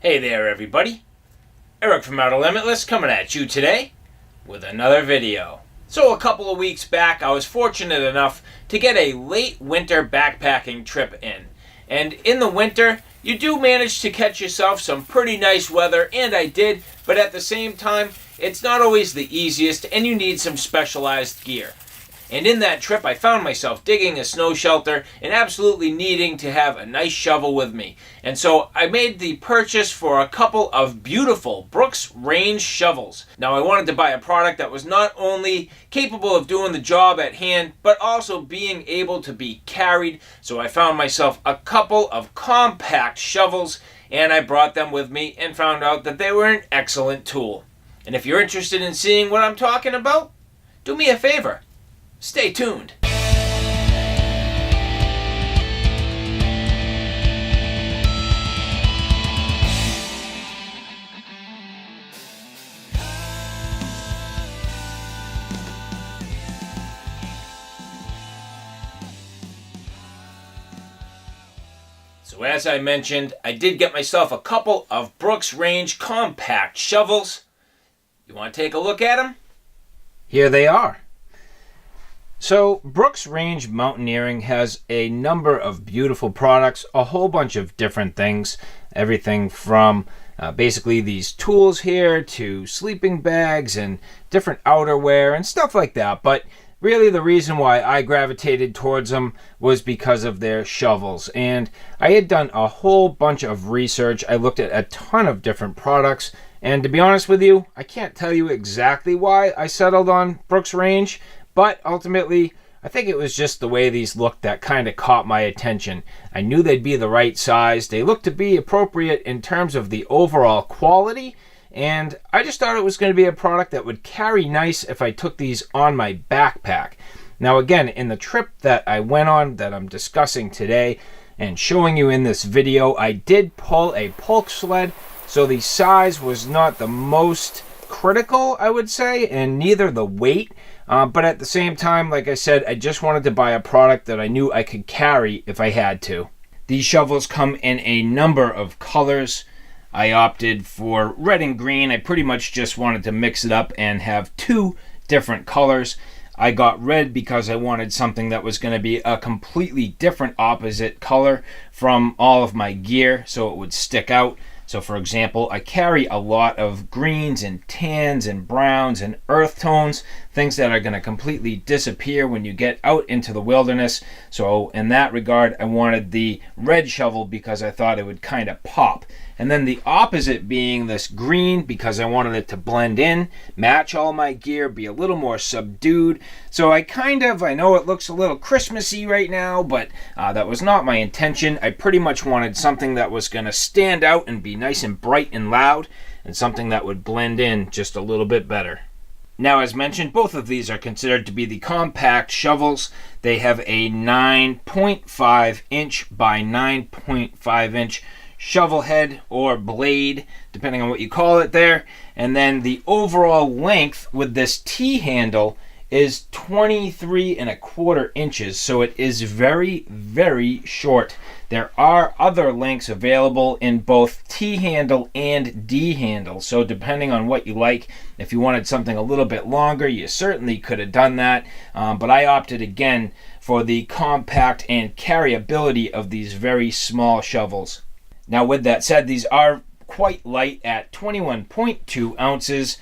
Hey there everybody, Eric from Outer Limitless coming at you today with another video. So a couple of weeks back I was fortunate enough to get a late winter backpacking trip in. And in the winter you do manage to catch yourself some pretty nice weather, and I did, but at the same time it's not always the easiest and you need some specialized gear. And in that trip, I found myself digging a snow shelter and absolutely needing to have a nice shovel with me. And so I made the purchase for a couple of beautiful Brooks range shovels. Now I wanted to buy a product that was not only capable of doing the job at hand, but also being able to be carried. So I found myself a couple of compact shovels and I brought them with me and found out that they were an excellent tool. And if you're interested in seeing what I'm talking about, do me a favor. Stay tuned. So as I mentioned, I did get myself a couple of Brooks Range compact shovels. You want to take a look at them? Here they are. So Brooks Range Mountaineering has a number of beautiful products, a whole bunch of different things, everything from basically these tools here to sleeping bags and different outerwear and stuff like that. But really the reason why I gravitated towards them was because of their shovels. And I had done a whole bunch of research. I looked at a ton of different products. And to be honest with you, I can't tell you exactly why I settled on Brooks Range. But ultimately, I think it was just the way these looked that kind of caught my attention. I knew they'd be the right size. They looked to be appropriate in terms of the overall quality. And I just thought it was going to be a product that would carry nice if I took these on my backpack. Now again, in the trip that I went on that I'm discussing today and showing you in this video, I did pull a Polk sled. So the size was not the most critical, I would say, and neither the weight. But at the same time, like I said, I just wanted to buy a product that I knew I could carry if I had to. These shovels come in a number of colors. I opted for red and green. I pretty much just wanted to mix it up and have two different colors. I got red because I wanted something that was going to be a completely different opposite color from all of my gear so it would stick out. So for example, I carry a lot of greens and tans and browns and earth tones, things that are going to completely disappear when you get out into the wilderness. So in that regard, I wanted the red shovel because I thought it would kind of pop. And then the opposite being this green because I wanted it to blend in, match all my gear, be a little more subdued. So I know it looks a little Christmassy right now, but that was not my intention. I pretty much wanted something that was going to stand out and be nice and bright and loud, and something that would blend in just a little bit better. Now, as mentioned, both of these are considered to be the compact shovels. They have a 9.5 inch by 9.5 inch shovel head or blade, depending on what you call it there. And then the overall length with this T-handle is 23.25 inches. So it is very, very short. There are other lengths available in both T-handle and D-handle. So depending on what you like, if you wanted something a little bit longer, you certainly could have done that. But I opted again for the compact and carryability of these very small shovels. Now with that said, these are quite light at 21.2 ounces.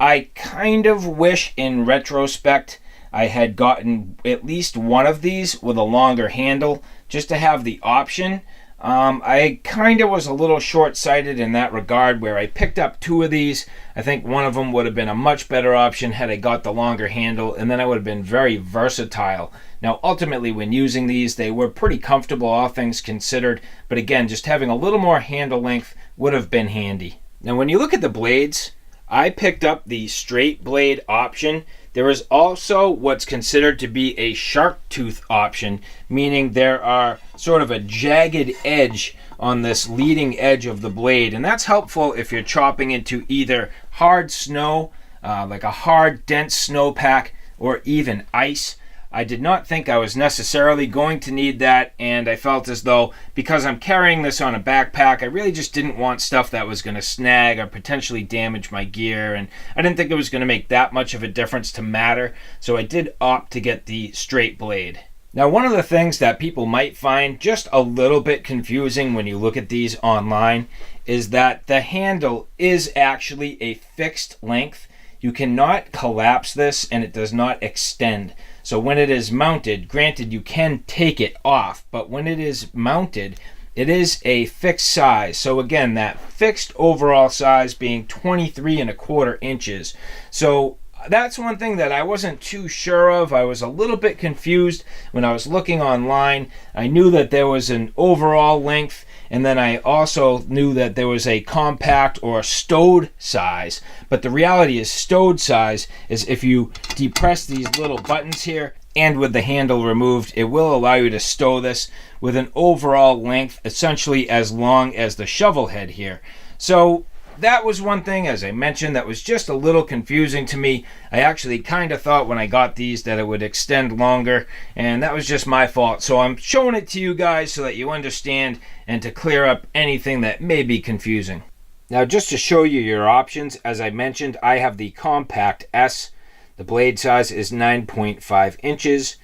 I kind of wish in retrospect I had gotten at least one of these with a longer handle just to have the option. I kind of was a little short-sighted in that regard where I picked up two of these. I think one of them would have been a much better option had I got the longer handle, and then I would have been very versatile. Now ultimately when using these, they were pretty comfortable, all things considered, but again, just having a little more handle length would have been handy. Now when you look at the blades, I picked up the straight blade option. There is also what's considered to be a shark tooth option, meaning there are sort of a jagged edge on this leading edge of the blade, and that's helpful if you're chopping into either hard snow, like a hard dense snowpack, or even ice. I did not think I was necessarily going to need that, and I felt as though because I'm carrying this on a backpack, I really just didn't want stuff that was going to snag or potentially damage my gear, and I didn't think it was going to make that much of a difference to matter, so I did opt to get the straight blade. Now, one of the things that people might find just a little bit confusing when you look at these online is that the handle is actually a fixed length. You cannot collapse this, and it does not extend. So when it is mounted, granted you can take it off, but when it is mounted, it is a fixed size. So again, that fixed overall size being 23.25 inches. So that's one thing that I wasn't too sure of. I was a little bit confused when I was looking online. I knew that there was an overall length, and then I also knew that there was a compact or stowed size. But the reality is stowed size is if you depress these little buttons here and with the handle removed, it will allow you to stow this with an overall length essentially as long as the shovel head here. So that was one thing, as I mentioned, that was just a little confusing to me. I actually kind of thought when I got these that it would extend longer, and that was just my fault. So I'm showing it to you guys so that you understand and to clear up anything that may be confusing. Now, just to show you your options, as I mentioned, I have the Compact S. The blade size is 9.5 inches.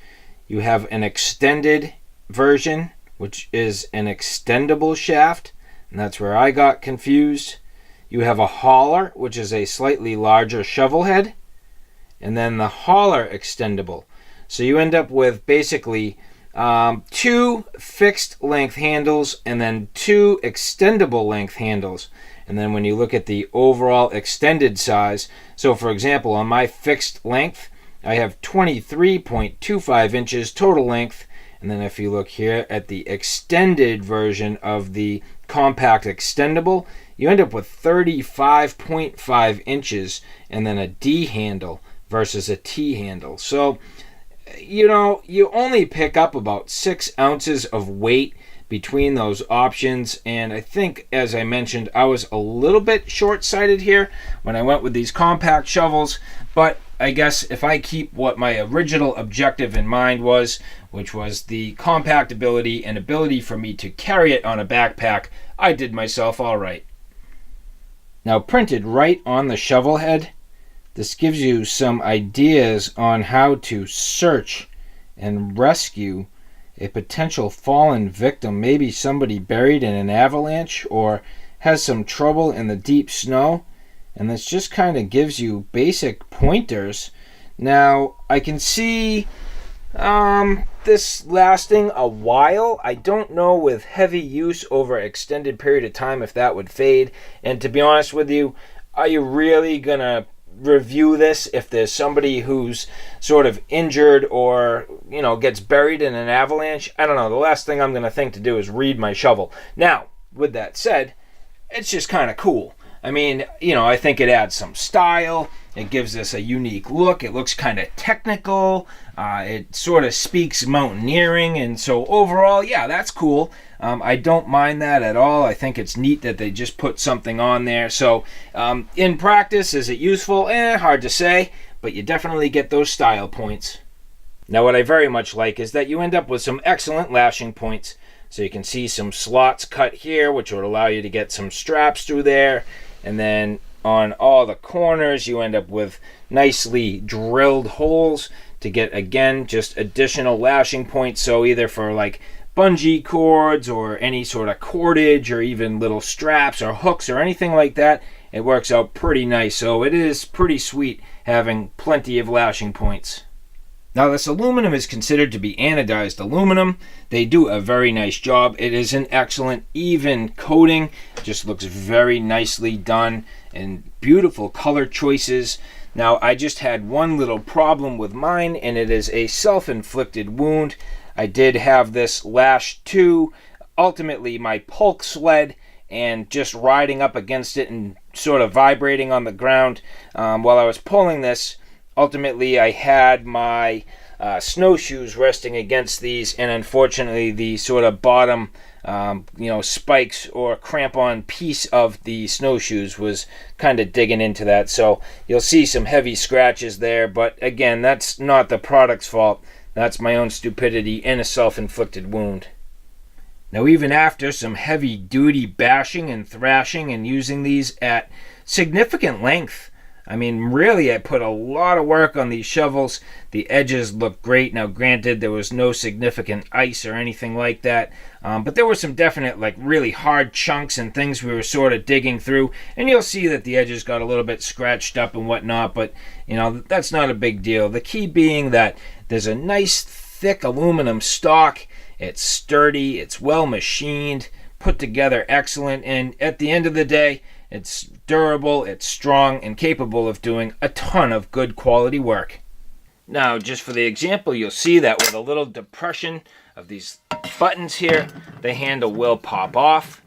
You have an extended version, which is an extendable shaft, and that's where I got confused. You have a hauler, which is a slightly larger shovel head, and then the hauler extendable. So you end up with basically 2 fixed length handles and then 2 extendable length handles. And then when you look at the overall extended size, so for example, on my fixed length, I have 23.25 inches total length. And then if you look here at the extended version of the compact extendable, you end up with 35.5 inches and then a D handle versus a T handle. So, you know, you only pick up about 6 ounces of weight between those options, and I think, as I mentioned, I was a little bit short-sighted here when I went with these compact shovels, but I guess if I keep what my original objective in mind was, which was the compactability and ability for me to carry it on a backpack, I did myself all right. Now, printed right on the shovel head, this gives you some ideas on how to search and rescue a potential fallen victim, maybe somebody buried in an avalanche or has some trouble in the deep snow. And this just kind of gives you basic pointers. Now, I can see this lasting a while. I don't know with heavy use over an extended period of time if that would fade. And to be honest with you, are you really going to review this if there's somebody who's sort of injured or, you know, gets buried in an avalanche? I don't know. The last thing I'm going to think to do is read my shovel. Now, with that said, it's just kind of cool. I mean, you know, I think it adds some style. It gives us a unique look. It looks kind of technical. It sort of speaks mountaineering. And so overall, yeah, that's cool. I don't mind that at all. I think it's neat that they just put something on there. So in practice, is it useful? Hard to say, but you definitely get those style points. Now, what I very much like is that you end up with some excellent lashing points. So you can see some slots cut here, which would allow you to get some straps through there. And then on all the corners, you end up with nicely drilled holes to get, again, just additional lashing points. So either for like bungee cords or any sort of cordage or even little straps or hooks or anything like that, it works out pretty nice. So it is pretty sweet having plenty of lashing points. Now, this aluminum is considered to be anodized aluminum. They do a very nice job. It is an excellent, even coating. It just looks very nicely done and beautiful color choices. Now, I just had one little problem with mine, and it is a self-inflicted wound. I did have this lashed to ultimately my pulk sled, and just riding up against it and sort of vibrating on the ground while I was pulling this. Ultimately, I had my snowshoes resting against these, and unfortunately, the sort of bottom, spikes or cramp-on piece of the snowshoes was kind of digging into that. So you'll see some heavy scratches there, but again, that's not the product's fault. That's my own stupidity and a self-inflicted wound. Now, even after some heavy-duty bashing and thrashing and using these at significant length, I mean, really, I put a lot of work on these shovels. The edges look great. Now, granted, there was no significant ice or anything like that, but there were some definite, like, really hard chunks and things we were sort of digging through, and you'll see that the edges got a little bit scratched up and whatnot, but, you know, that's not a big deal. The key being that there's a nice, thick aluminum stock. It's sturdy, it's well machined, put together excellent, and at the end of the day, it's durable, it's strong, and capable of doing a ton of good quality work. Now, just for the example, you'll see that with a little depression of these buttons here, the handle will pop off.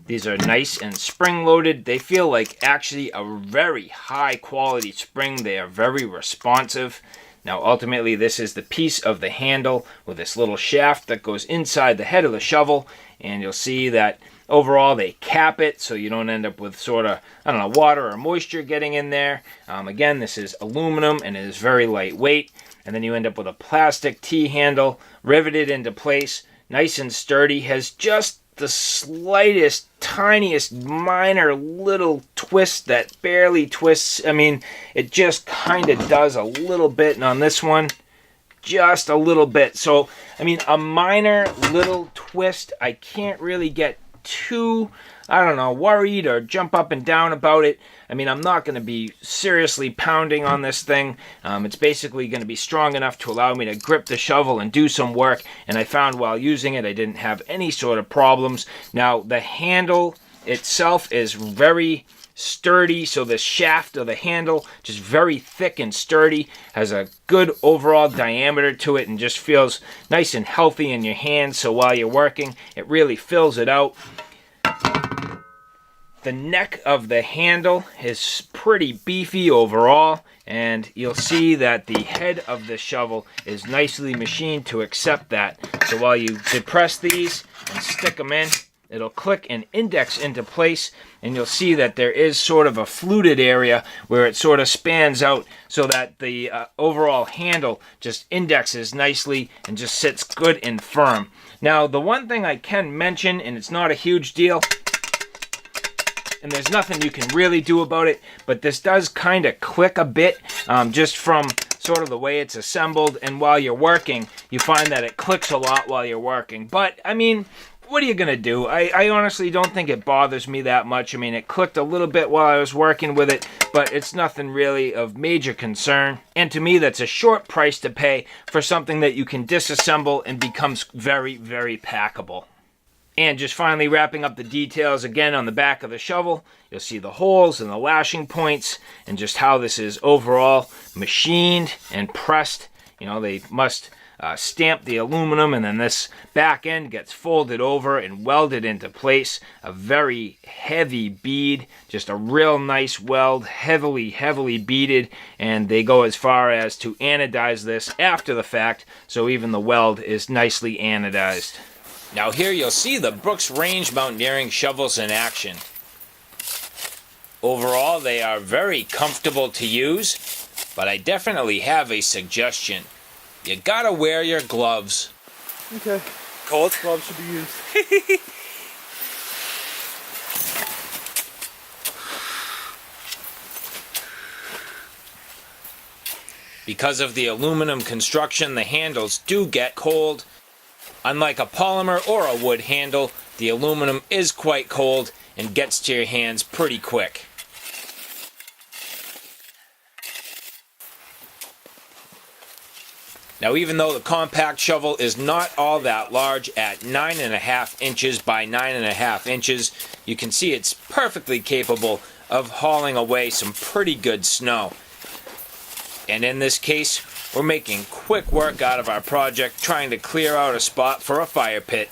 These are nice and spring-loaded. They feel like actually a very high-quality spring. They are very responsive. Now, ultimately, this is the piece of the handle with this little shaft that goes inside the head of the shovel, and you'll see that overall, they cap it so you don't end up with sort of, I don't know, water or moisture getting in there. Again, this is aluminum and it is very lightweight. And then you end up with a plastic T-handle riveted into place, nice and sturdy, has just the slightest, tiniest, minor little twist that barely twists. I mean, it just kind of does a little bit, and on this one, just a little bit. So, I mean, a minor little twist, I can't really get too, I don't know, worried or jump up and down about it. I mean, I'm not going to be seriously pounding on this thing. It's basically going to be strong enough to allow me to grip the shovel and do some work, and I found while using it I didn't have any sort of problems. Now, the handle itself is very sturdy, so the shaft of the handle just very thick and sturdy, has a good overall diameter to it, and just feels nice and healthy in your hands, so while you're working it really fills it out. The neck of the handle is pretty beefy overall, and you'll see that the head of the shovel is nicely machined to accept that. So while you depress these and stick them in, it'll click and index into place, and you'll see that there is sort of a fluted area where it sort of spans out so that the overall handle just indexes nicely and just sits good and firm. Now, the one thing I can mention, and it's not a huge deal, and there's nothing you can really do about it, but this does kind of click a bit just from sort of the way it's assembled, and while you're working, you find that it clicks a lot while you're working. But, I mean, what are you going to do? I honestly don't think it bothers me that much. I mean, it clicked a little bit while I was working with it, but it's nothing really of major concern. And to me, that's a short price to pay for something that you can disassemble and becomes very, very packable. And just finally wrapping up the details again on the back of the shovel, you'll see the holes and the lashing points and just how this is overall machined and pressed. You know, they must stamp the aluminum, and then this back end gets folded over and welded into place. A very heavy bead, just a real nice weld, heavily beaded, and they go as far as to anodize this after the fact, so even the weld is nicely anodized. Now here you'll see the Brooks Range Mountaineering shovels in action. Overall, they are very comfortable to use, but I definitely have a suggestion. You gotta wear your gloves. Okay. Cold? Gloves should be used. Because of the aluminum construction, the handles do get cold. Unlike a polymer or a wood handle, the aluminum is quite cold and gets to your hands pretty quick. Now, even though the compact shovel is not all that large at 9.5 inches by 9.5 inches, you can see it's perfectly capable of hauling away some pretty good snow. And in this case, we're making quick work out of our project, trying to clear out a spot for a fire pit.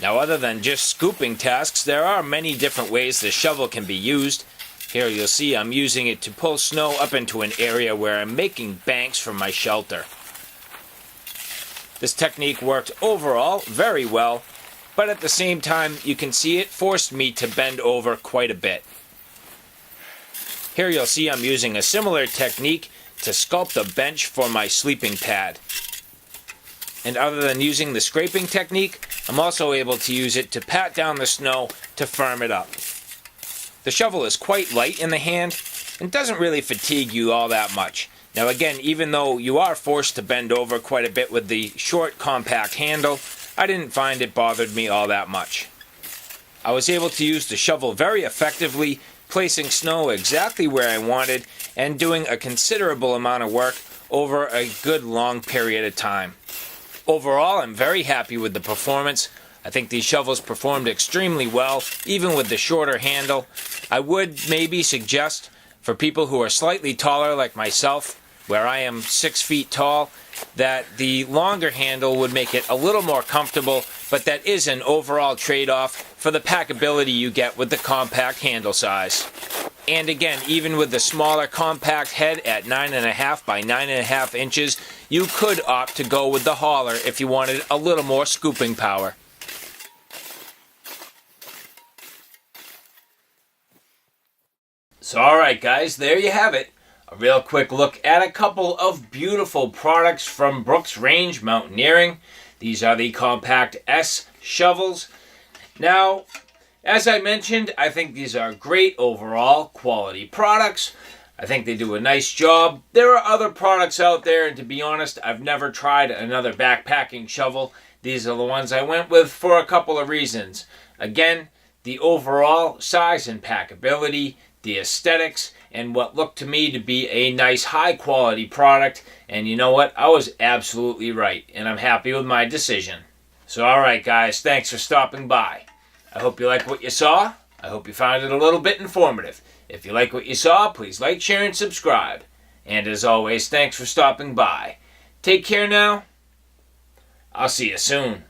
Now, other than just scooping tasks, there are many different ways the shovel can be used. Here you'll see I'm using it to pull snow up into an area where I'm making banks for my shelter. This technique worked overall very well, but at the same time you can see it forced me to bend over quite a bit. Here you'll see I'm using a similar technique to sculpt a bench for my sleeping pad. And other than using the scraping technique, I'm also able to use it to pat down the snow to firm it up. The shovel is quite light in the hand and doesn't really fatigue you all that much. Now again, even though you are forced to bend over quite a bit with the short compact handle, I didn't find it bothered me all that much. I was able to use the shovel very effectively, placing snow exactly where I wanted and doing a considerable amount of work over a good long period of time. Overall, I'm very happy with the performance. I think these shovels performed extremely well, even with the shorter handle. I would maybe suggest for people who are slightly taller like myself, where I am 6 feet tall, that the longer handle would make it a little more comfortable, but that is an overall trade-off for the packability you get with the compact handle size. And again, even with the smaller compact head at 9.5 by 9.5 inches, you could opt to go with the hauler if you wanted a little more scooping power. So alright guys, there you have it. A real quick look at a couple of beautiful products from Brooks Range Mountaineering. These are the Compact S shovels. Now, as I mentioned, I think these are great overall quality products. I think they do a nice job. There are other products out there, and to be honest, I've never tried another backpacking shovel. These are the ones I went with for a couple of reasons. Again, the overall size and packability, the aesthetics, and what looked to me to be a nice high quality product. And you know what? I was absolutely right, and I'm happy with my decision. So alright guys, thanks for stopping by. I hope you like what you saw. I hope you found it a little bit informative. If you like what you saw, please like, share, and subscribe. And as always, thanks for stopping by. Take care now. I'll see you soon.